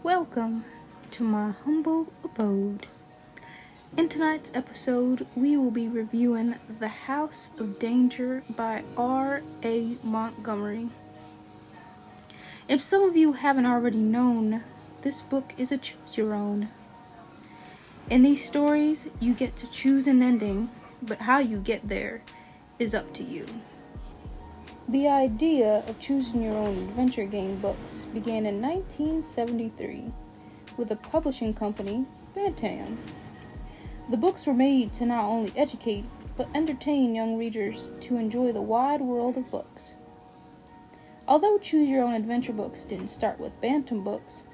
Welcome to my humble abode. In tonight's episode, we will be reviewing The House of Danger by R.A. Montgomery. If some of you haven't already known, this book is a choose your own. In these stories, you get to choose an ending, but how you get there is up to you. The idea of choosing your own adventure game books began in 1973 with the publishing company Bantam. The books were made to not only educate but entertain young readers to enjoy the wide world of books. Although Choose Your Own Adventure books didn't start with Bantam Books,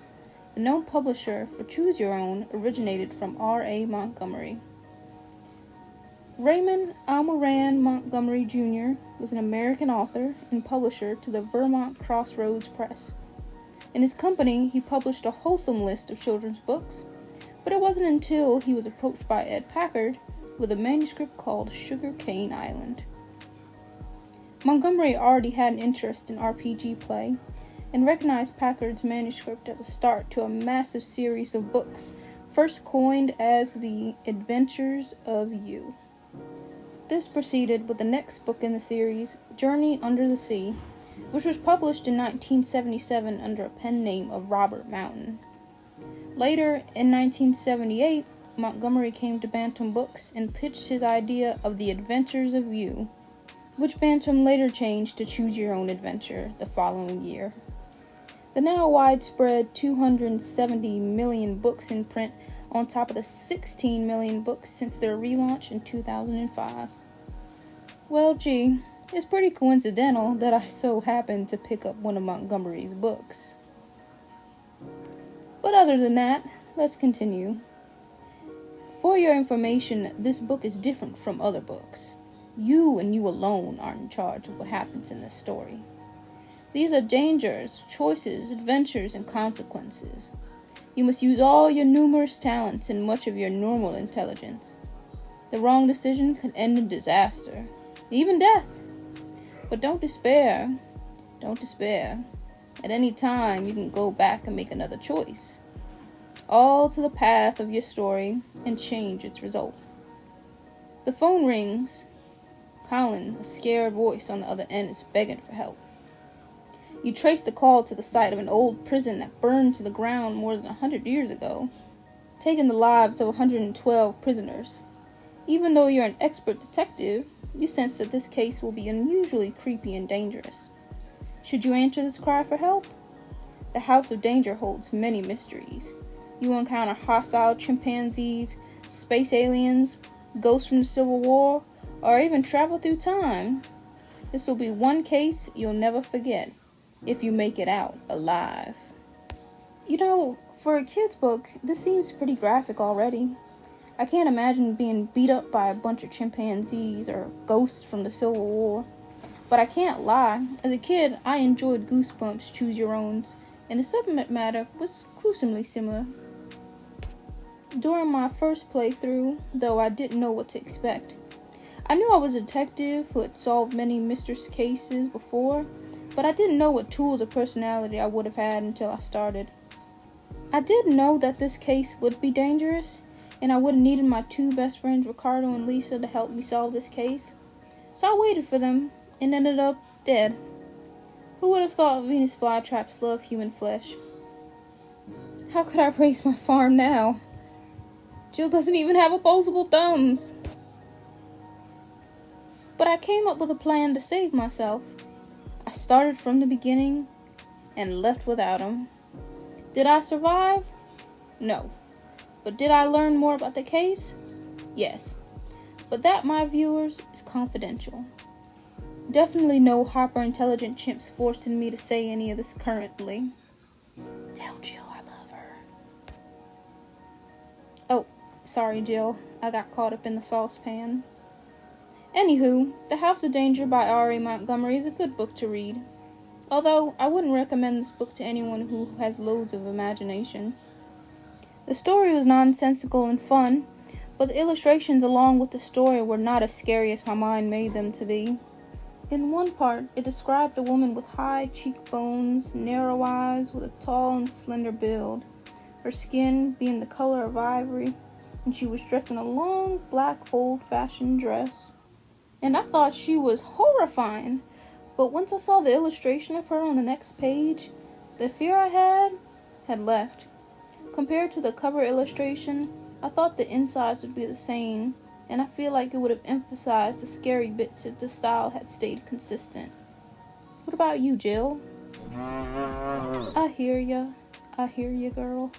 the known publisher for Choose Your Own originated from R.A. Montgomery. Raymond Almoran Montgomery Jr. was an American author and publisher to the Vermont Crossroads Press. In his company, he published a wholesome list of children's books, but it wasn't until he was approached by Ed Packard with a manuscript called Sugar Cane Island. Montgomery already had an interest in RPG play and recognized Packard's manuscript as a start to a massive series of books, first coined as The Adventures of You. This proceeded with the next book in the series, Journey Under the Sea, which was published in 1977 under a pen name of Robert Mountain. Later, in 1978, Montgomery came to Bantam Books and pitched his idea of The Adventures of You, which Bantam later changed to Choose Your Own Adventure the following year. The now widespread 270 million books in print on top of the 16 million books since their relaunch in 2005. Well, gee, it's pretty coincidental that I so happened to pick up one of Montgomery's books. But other than that, let's continue. For your information, this book is different from other books. You and you alone are in charge of what happens in this story. These are dangers, choices, adventures, and consequences. You must use all your numerous talents and much of your normal intelligence. The wrong decision could end in disaster, even death. But don't despair. Don't despair. At any time, you can go back and make another choice. Alter the path of your story and change its result. The phone rings. Colin, a scared voice on the other end, is begging for help. You trace the call to the site of an old prison that burned to the ground more than 100 years ago, taking the lives of 112 prisoners. Even though you're an expert detective, you sense that this case will be unusually creepy and dangerous. Should you answer this cry for help? The House of Danger holds many mysteries. You encounter hostile chimpanzees, space aliens, ghosts from the Civil War, or even travel through time. This will be one case you'll never forget, if you make it out alive. You know, for a kid's book, this seems pretty graphic already. I can't imagine being beat up by a bunch of chimpanzees or ghosts from the Civil War. But I can't lie, as a kid, I enjoyed Goosebumps Choose Your Owns, and the subject matter was gruesomely similar. During my first playthrough, though I didn't know what to expect, I knew I was a detective who had solved many mystery cases before, but I didn't know what tools or personality I would have had until I started. I did know that this case would be dangerous, and I would have needed my two best friends, Ricardo and Lisa, to help me solve this case. So I waited for them, and ended up dead. Who would have thought Venus flytraps love human flesh? How could I raise my farm now? Jill doesn't even have opposable thumbs. But I came up with a plan to save myself. I started from the beginning and left without him. Did I survive? No. But did I learn more about the case? Yes. But that, my viewers, is confidential. Definitely no hyper-intelligent chimps forcing me to say any of this currently. Tell Jill I love her. Oh, sorry Jill, I got caught up in the saucepan. Anywho, The House of Danger by R.A. Montgomery is a good book to read. Although, I wouldn't recommend this book to anyone who has loads of imagination. The story was nonsensical and fun, but the illustrations along with the story were not as scary as my mind made them to be. In one part, it described a woman with high cheekbones, narrow eyes, with a tall and slender build, her skin being the color of ivory, and she was dressed in a long, black, old-fashioned dress. And I thought she was horrifying, but once I saw the illustration of her on the next page, the fear I had left. Compared to the cover illustration, I thought the insides would be the same, and I feel like it would have emphasized the scary bits if the style had stayed consistent. What about you, Jill? I hear ya, girl.